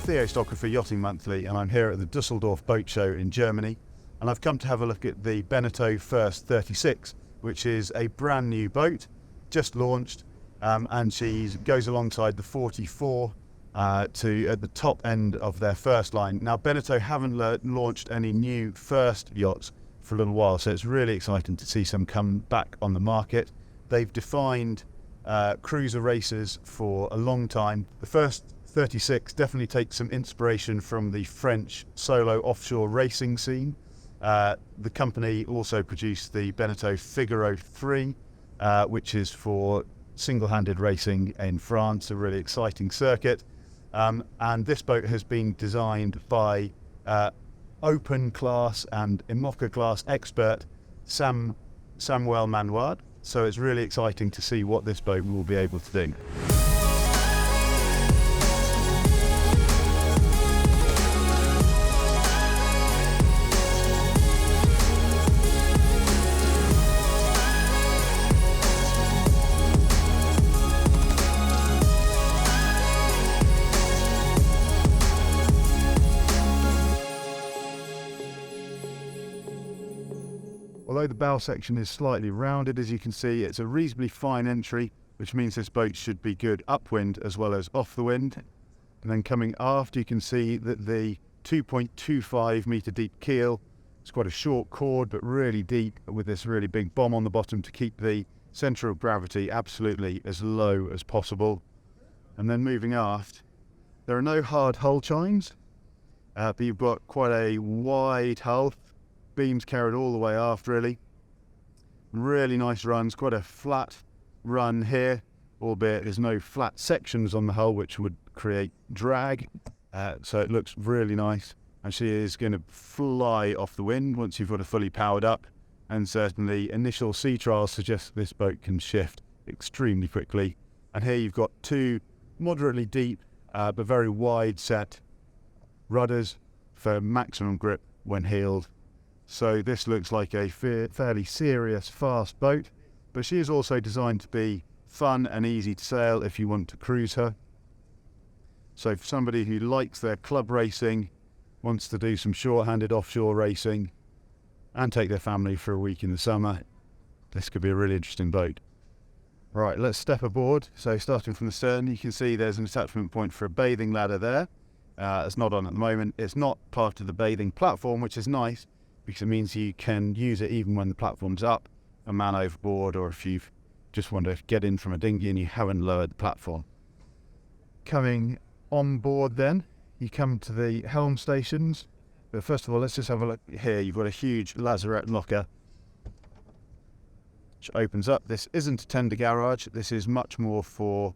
Theo Stocker for Yachting Monthly, and I'm here at the Düsseldorf Boat Show in Germany, and I've come to have a look at the Beneteau First 36, which is a brand new boat, just launched, and she goes alongside the 44 at the top end of their first line. Now, Beneteau haven't launched any new first yachts for a little while, so it's really exciting to see some come back on the market. They've defined cruiser races for a long time. The First 36 definitely takes some inspiration from the French solo offshore racing scene. The company also produced the Beneteau Figaro 3, which is for single-handed racing in France, a really exciting circuit. And this boat has been designed by open class and IMOCA class expert Samuel Manoir. So it's really exciting to see what this boat will be able to do. Although the bow section is slightly rounded, as you can see, it's a reasonably fine entry, which means this boat should be good upwind as well as off the wind. And then coming aft, you can see that the 2.25 metre deep keel is quite a short chord, but really deep, with this really big bomb on the bottom to keep the centre of gravity absolutely as low as possible. And then moving aft, there are no hard hull chines, but you've got quite a wide hull. Beams carried all the way aft, really nice runs, quite a flat run here, albeit there's no flat sections on the hull which would create drag, so it looks really nice, and she is going to fly off the wind once you've got it fully powered up, and certainly initial sea trials suggest this boat can shift extremely quickly. And here you've got two moderately deep but very wide set rudders for maximum grip when heeled. So this looks like a fairly serious, fast boat, but she is also designed to be fun and easy to sail if you want to cruise her. So for somebody who likes their club racing, wants to do some short-handed offshore racing, and take their family for a week in the summer, this could be a really interesting boat. Right, let's step aboard. So starting from the stern, you can see there's an attachment point for a bathing ladder there. It's not on at the moment. It's not part of the bathing platform, which is nice, because it means you can use it even when the platform's up, a man overboard, or if you just want to get in from a dinghy and you haven't lowered the platform. Coming on board then, you come to the helm stations. But first of all, let's just have a look here. You've got a huge lazarette locker, which opens up. This isn't a tender garage. This is much more for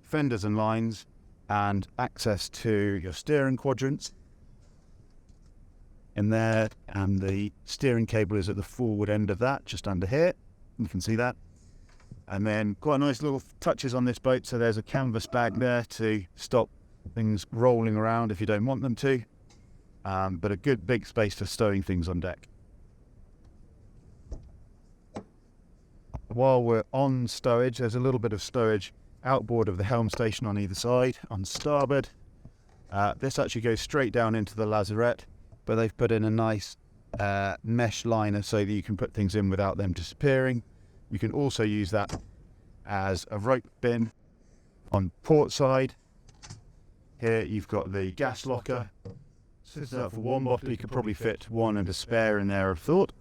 fenders and lines and access to your steering quadrants in there, and the steering cable is at the forward end of that, just under here. You can see that. And then quite nice little touches on this boat. So there's a canvas bag there to stop things rolling around if you don't want them to, but a good big space for stowing things on deck. While we're on stowage, there's a little bit of stowage outboard of the helm station on either side. On starboard, this actually goes straight down into the lazarette, but they've put in a nice mesh liner so that you can put things in without them disappearing. You can also use that as a rope bin. On port side, here you've got the gas locker. Sits up for one bottle. You could probably fit one and a spare in there, I've thought.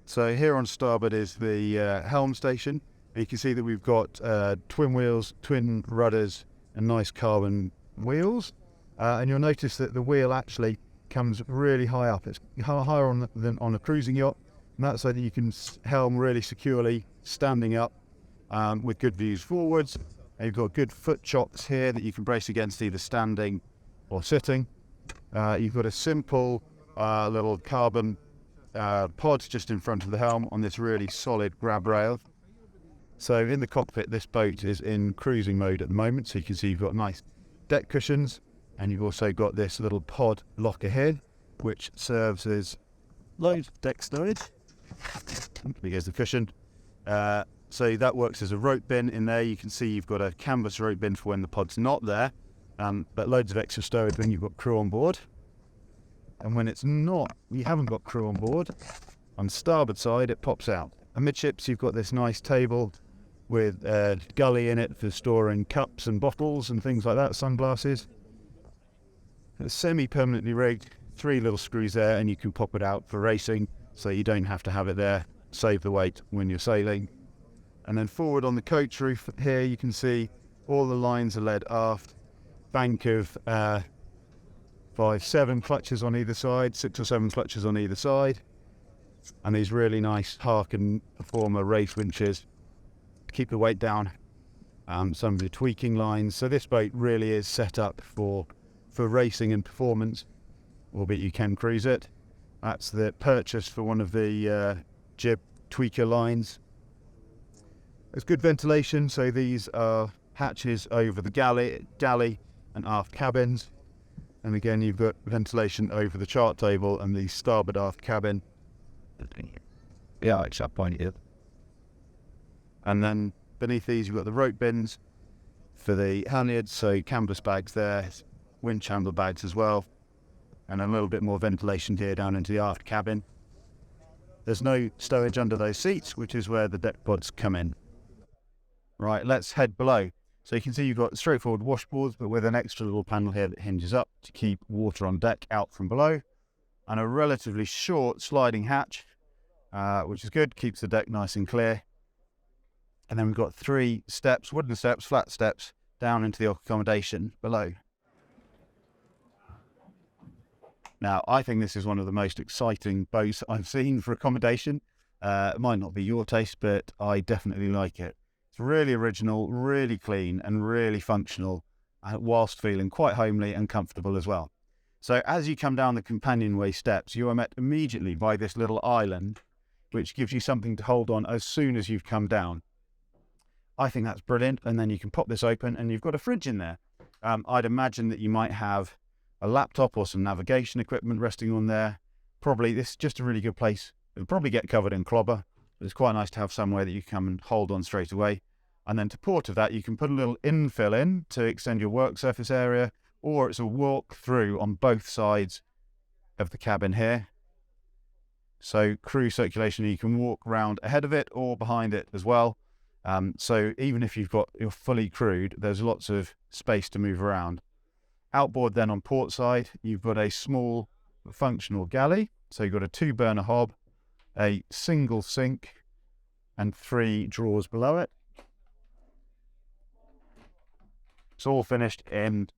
So here on starboard is the helm station. You can see that we've got twin wheels, twin rudders, and nice carbon wheels. And you'll notice that the wheel actually comes really high up. It's higher than on a cruising yacht, and that's so that you can helm really securely standing up with good views forwards. And you've got good foot chocks here that you can brace against either standing or sitting. You've got a simple little carbon pod just in front of the helm on this really solid grab rail. So in the cockpit, this boat is in cruising mode at the moment, so you can see you've got nice deck cushions. And you've also got this little pod locker here, which serves as loads of deck storage. Here's the cushion. So that works as a rope bin in there. You can see you've got a canvas rope bin for when the pod's not there. but loads of extra stowage when you've got crew on board. And when it's not, you haven't got crew on board, on the starboard side it pops out. Amidships you've got this nice table with a gully in it for storing cups and bottles and things like that, sunglasses. It's semi-permanently rigged, 3 little screws there, and you can pop it out for racing, so you don't have to have it there, save the weight when you're sailing. And then forward on the coach roof here you can see all the lines are led aft, bank of 7 clutches on either side, 6 or 7 clutches on either side, and these really nice Harken Performer race winches to keep the weight down. Some of the tweaking lines, so this boat really is set up for racing and performance, albeit you can cruise it. That's the purchase for one of the jib tweaker lines. There's good ventilation, so these are hatches over the galley and aft cabins, and again you've got ventilation over the chart table and the starboard aft cabin. Yeah, it's up on here. And then beneath these you've got the rope bins for the halyards, so canvas bags there, wind channel bags as well, and a little bit more ventilation here down into the aft cabin. There's no stowage under those seats, which is where the deck pods come in. Right, let's head below. So you can see you've got straightforward washboards, but with an extra little panel here that hinges up to keep water on deck out from below, and a relatively short sliding hatch, which is good, keeps the deck nice and clear. And then we've got 3 steps, wooden steps, flat steps, down into the accommodation below. Now, I think this is one of the most exciting boats I've seen for accommodation. It might not be your taste, but I definitely like it. It's really original, really clean, and really functional, whilst feeling quite homely and comfortable as well. So as you come down the companionway steps, you are met immediately by this little island, which gives you something to hold on as soon as you've come down. I think that's brilliant, and then you can pop this open and you've got a fridge in there. I'd imagine that you might have a laptop or some navigation equipment resting on there. Probably this is just a really good place. It'll probably get covered in clobber, but it's quite nice to have somewhere that you can come and hold on straight away. And then to port of that, you can put a little infill in to extend your work surface area, or it's a walk through on both sides of the cabin here. So crew circulation, you can walk round ahead of it or behind it as well. So even if you're fully crewed, there's lots of space to move around. Outboard then on port side, you've got a small functional galley. So you've got a 2-burner hob, a single sink, and 3 drawers below it. It's all finished in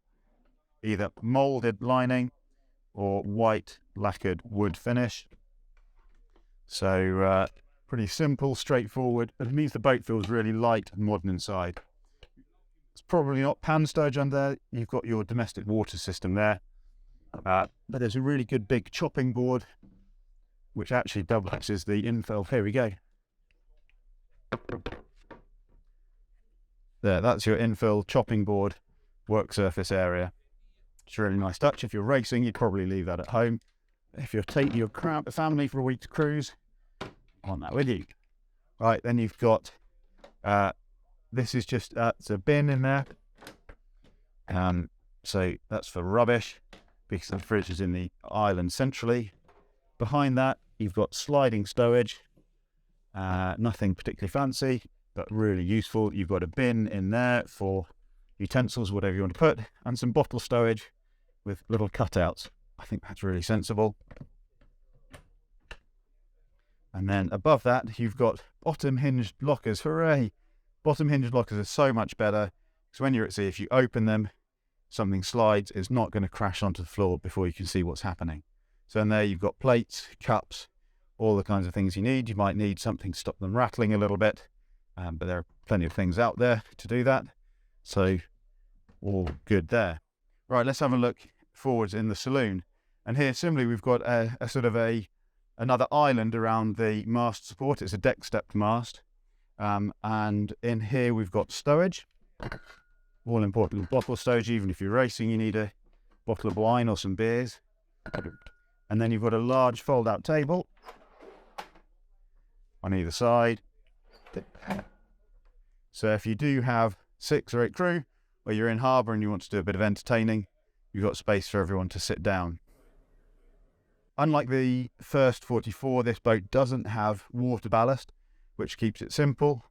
either moulded lining or white lacquered wood finish. So pretty simple, straightforward. It means the boat feels really light and modern inside. It's probably not pan stowage under there. You've got your domestic water system there. But there's a really good big chopping board, which actually doubles as the infill. Here we go. There, that's your infill chopping board work surface area. It's a really nice touch. If you're racing, you'd probably leave that at home. If you're taking your family for a week's cruise, want that with you. Right, then you've got this is just it's a bin in there. So that's for rubbish, because the fridge is in the island centrally. Behind that, you've got sliding stowage. Nothing particularly fancy, but really useful. You've got a bin in there for utensils, whatever you want to put, and some bottle stowage with little cutouts. I think that's really sensible. And then above that, you've got bottom hinged lockers. Hooray! Bottom hinged lockers are so much better, because when you're at sea, if you open them, something slides, it's not going to crash onto the floor before you can see what's happening. So in there, you've got plates, cups, all the kinds of things you need. You might need something to stop them rattling a little bit, but there are plenty of things out there to do that. So all good there. Right, let's have a look forwards in the saloon. And here, similarly, we've got another island around the mast support. It's a deck stepped mast. And in here we've got stowage, all important bottle stowage. Even if you're racing, you need a bottle of wine or some beers. And then you've got a large fold out table on either side. So if you do have 6 or 8 crew, where you're in harbour and you want to do a bit of entertaining, you've got space for everyone to sit down. Unlike the First 44, this boat doesn't have water ballast, which keeps it simple.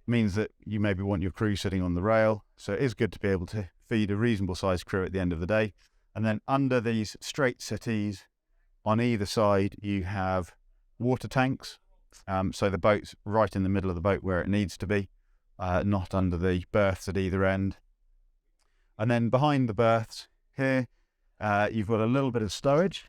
Means that you maybe want your crew sitting on the rail, so it is good to be able to feed a reasonable sized crew at the end of the day. And then under these straight settees on either side you have water tanks, so the boat's right in the middle of the boat where it needs to be, not under the berths at either end. And then behind the berths here, you've got a little bit of stowage.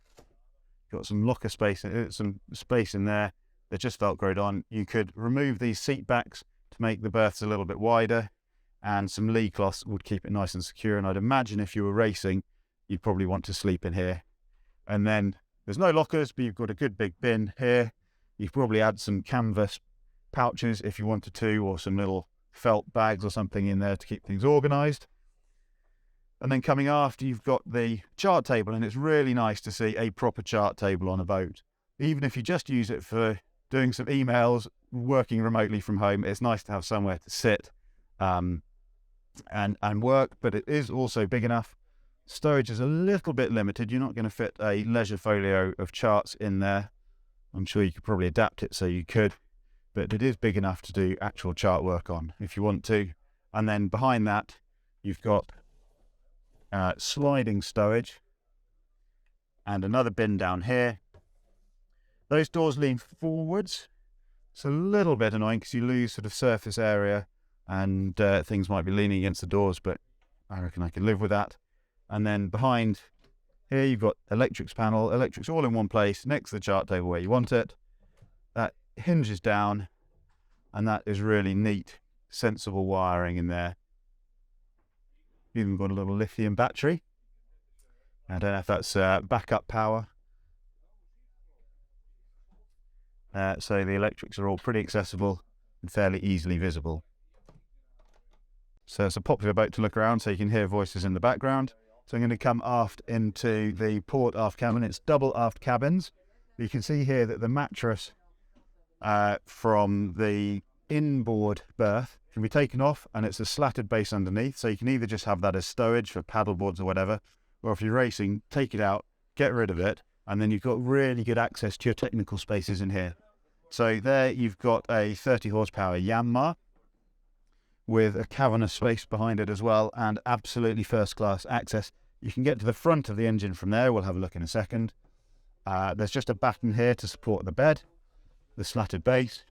You've got some locker space, some space in there that just velcroed on. You could remove these seat backs to make the berths a little bit wider, and some lee cloths would keep it nice and secure. And I'd imagine if you were racing, you'd probably want to sleep in here. And then there's no lockers, but you've got a good big bin here. You could probably add some canvas pouches if you wanted to, or some little felt bags or something in there to keep things organised. And then coming after, you've got the chart table, and it's really nice to see a proper chart table on a boat. Even if you just use it for doing some emails, working remotely from home, it's nice to have somewhere to sit and work, but it is also big enough. Storage is a little bit limited. You're not going to fit a leisure folio of charts in there. I'm sure you could probably adapt it so you could, but it is big enough to do actual chart work on if you want to. And then behind that, you've got sliding stowage and another bin down here. Those doors lean forwards. It's a little bit annoying because you lose sort of surface area and things might be leaning against the doors, but I reckon I can live with that. And then behind here you've got electrics panel, electrics all in one place next to the chart table where you want it. That hinges down, and that is really neat, sensible wiring in there. Even got a little lithium battery. I don't know if that's backup power. So the electrics are all pretty accessible and fairly easily visible. So it's a popular boat to look around, so you can hear voices in the background. So I'm going to come aft into the port aft cabin. It's double aft cabins. You can see here that the mattress from the inboard berth can be taken off, and it's a slatted base underneath, so you can either just have that as stowage for paddle boards or whatever, or if you're racing, take it out, get rid of it, and then you've got really good access to your technical spaces in here. So there you've got a 30 horsepower Yanmar with a cavernous space behind it as well, and absolutely first class access. You can get to the front of the engine from there. We'll have a look in a second. There's just a batten here to support the bed, the slatted base,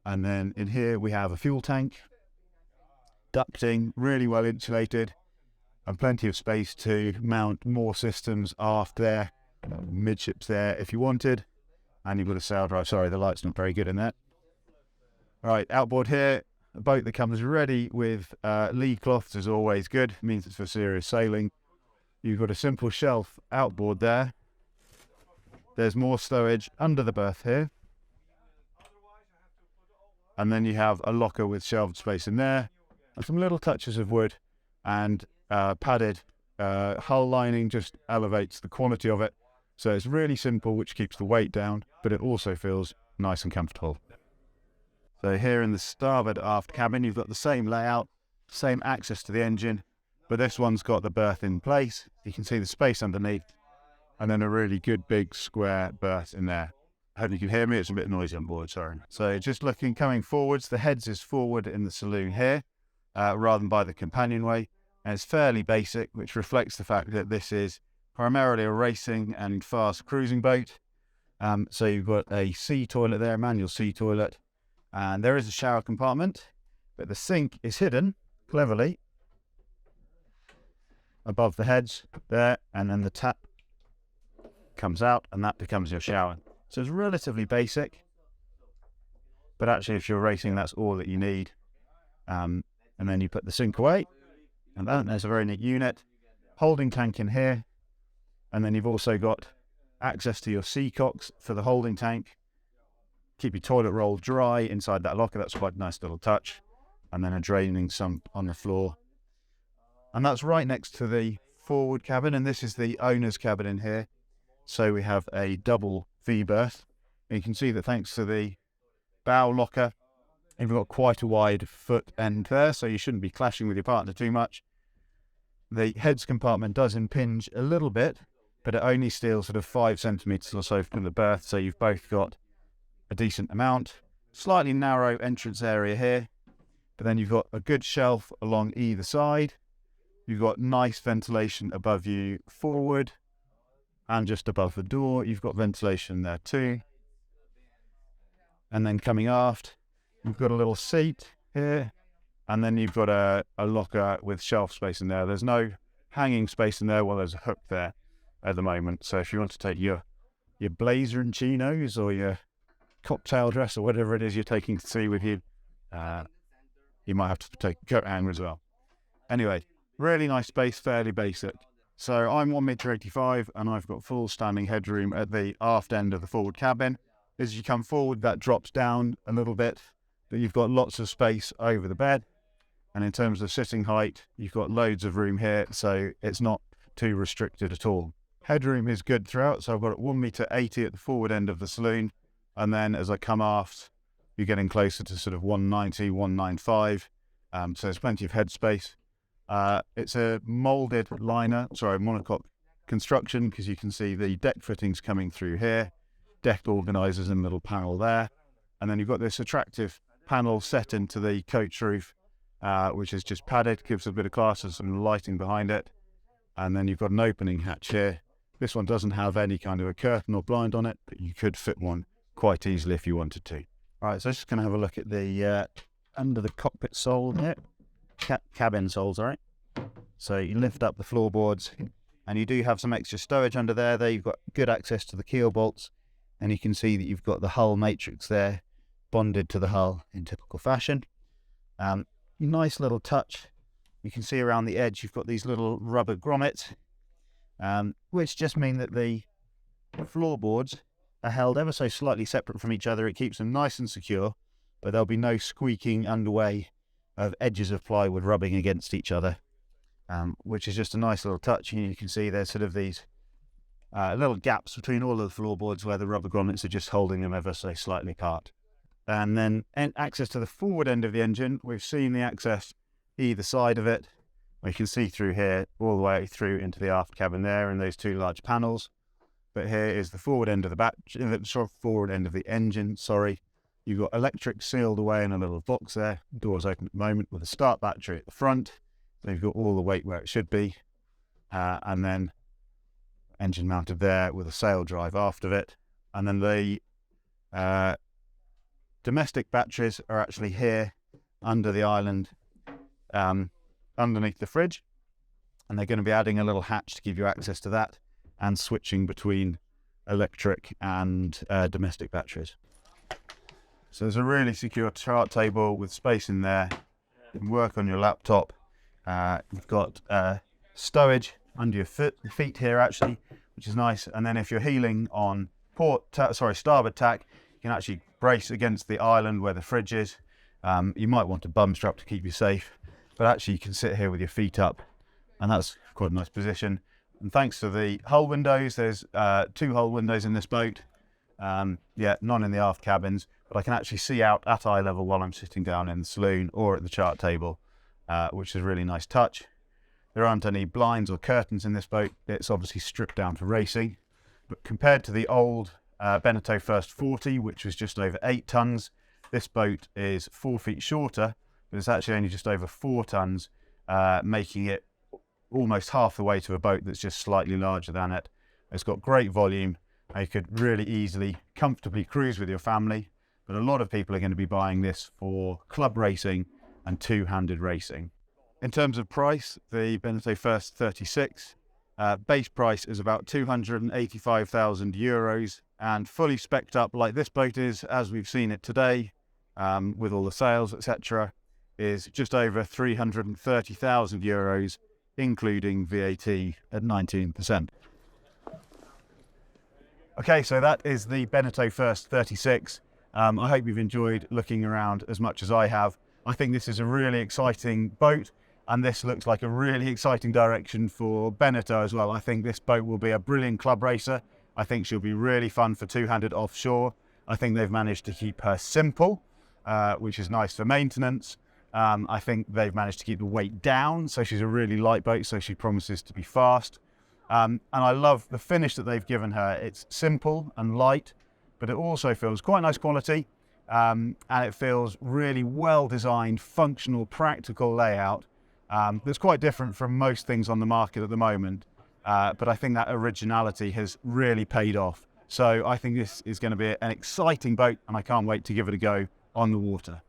and then in here we have a fuel tank, ducting, really well insulated, and plenty of space to mount more systems aft there, midships there if you wanted. And you've got a sail drive. Sorry, the light's not very good in there. Right, outboard here, a boat that comes ready with lee cloths is always good. It means it's for serious sailing. You've got a simple shelf outboard there. There's more stowage under the berth here. And then you have a locker with shelved space in there, and some little touches of wood, and padded hull lining just elevates the quality of it. So it's really simple, which keeps the weight down, but it also feels nice and comfortable. So here in the starboard aft cabin, you've got the same layout, same access to the engine, but this one's got the berth in place. You can see the space underneath, and then a really good big square berth in there. I hope you can hear me. It's a bit noisy on board, sorry. So just looking, coming forwards, the heads is forward in the saloon here, rather than by the companionway. And it's fairly basic, which reflects the fact that this is primarily a racing and fast cruising boat. So you've got a sea toilet there, a manual sea toilet, and there is a shower compartment, but the sink is hidden cleverly above the heads there, and then the tap comes out and that becomes your shower. So it's relatively basic, but actually if you're racing, that's all that you need. And then you put the sink away, and there's a very neat unit. Holding tank in here, and then you've also got access to your sea cocks for the holding tank. Keep your toilet roll dry inside that locker. That's quite a nice little touch. And then a draining sump on the floor. And that's right next to the forward cabin, and this is the owner's cabin in here. So we have a double V berth. And you can see that thanks to the bow locker, You've got quite a wide foot end there, so you shouldn't be clashing with your partner too much. The heads compartment does impinge a little bit, but it only steals sort of 5 centimetres or so from the berth, so you've both got a decent amount. Slightly narrow entrance area here, but then you've got a good shelf along either side. You've got nice ventilation above you forward, and just above the door you've got ventilation there too. And then coming aft, you've got a little seat here, and then you've got a locker with shelf space in there. There's no hanging space in there. Well, there's a hook there at the moment, so if you want to take your blazer and chinos or your cocktail dress or whatever it is you're taking to sea with you, you might have to take a coat hanger as well. Anyway, really nice space, fairly basic. So I'm 1.85 m and I've got full standing headroom at the aft end of the forward cabin. As you come forward, that drops down a little bit, but you've got lots of space over the bed. And in terms of sitting height, you've got loads of room here, so it's not too restricted at all. Headroom is good throughout, so I've got 1.80 m at the forward end of the saloon, and then as I come aft, you're getting closer to sort of 190, 195, so there's plenty of headspace. It's a moulded monocoque construction, because you can see the deck fittings coming through here, deck organisers in the little panel there, and then you've got this attractive panel set into the coach roof, which is just padded, gives a bit of class and some lighting behind it, and then you've got an opening hatch here. This one doesn't have any kind of a curtain or blind on it, but you could fit one quite easily if you wanted to. Alright, so just going to have a look at the under the cockpit sole here, cabin soles, alright. So you lift up the floorboards, and you do have some extra stowage under there. There you've got good access to the keel bolts, and you can see that you've got the hull matrix there bonded to the hull in typical fashion. Nice little touch. You can see around the edge you've got these little rubber grommets, which just mean that the floorboards are held ever so slightly separate from each other. It keeps them nice and secure, but there'll be no squeaking underway of edges of plywood rubbing against each other, which is just a nice little touch. And you can see there's sort of these little gaps between all of the floorboards where the rubber grommets are just holding them ever so slightly apart. And then access to the forward end of the engine, we've seen the access either side of it. We can see through here all the way through into the aft cabin there in those two large panels. But here is the forward end of the engine. You've got electric sealed away in a little box there. Doors open at the moment with a start battery at the front. So you've got all the weight where it should be, and then engine mounted there with a sail drive aft of it. And then the domestic batteries are actually here under the island, underneath the fridge, and they're going to be adding a little hatch to give you access to that and switching between electric and domestic batteries. So there's a really secure chart table with space in there. You can work on your laptop. You've got stowage under your feet here actually, which is nice. And then if you're heeling on starboard tack, you can actually brace against the island where the fridge is. You might want a bum strap to keep you safe, but actually you can sit here with your feet up, and that's quite a nice position. And thanks to the hull windows, there's 2 hull windows in this boat. None in the aft cabins, but I can actually see out at eye level while I'm sitting down in the saloon or at the chart table, which is a really nice touch. There aren't any blinds or curtains in this boat. It's obviously stripped down for racing, but compared to the old Beneteau First 40, which was just over 8 tons, this boat is 4 feet shorter, but it's actually only just over 4 tons, making it almost half the weight of a boat that's just slightly larger than it. It's got great volume. You could really easily, comfortably cruise with your family, but a lot of people are going to be buying this for club racing and two-handed racing. In terms of price, the Beneteau First 36 base price is about €285,000, and fully spec'd up like this boat is, as we've seen it today, with all the sails, etc., is just over €330,000, including VAT at 19%. Okay, so that is the Beneteau First 36. I hope you've enjoyed looking around as much as I have. I think this is a really exciting boat, and this looks like a really exciting direction for Beneteau as well. I think this boat will be a brilliant club racer. I think she'll be really fun for two-handed offshore. I think they've managed to keep her simple, which is nice for maintenance. I think they've managed to keep the weight down, so she's a really light boat, so she promises to be fast. And I love the finish that they've given her. It's simple and light, but it also feels quite nice quality, and it feels really well designed, functional, practical layout. That's quite different from most things on the market at the moment, but I think that originality has really paid off. So I think this is going to be an exciting boat, and I can't wait to give it a go on the water.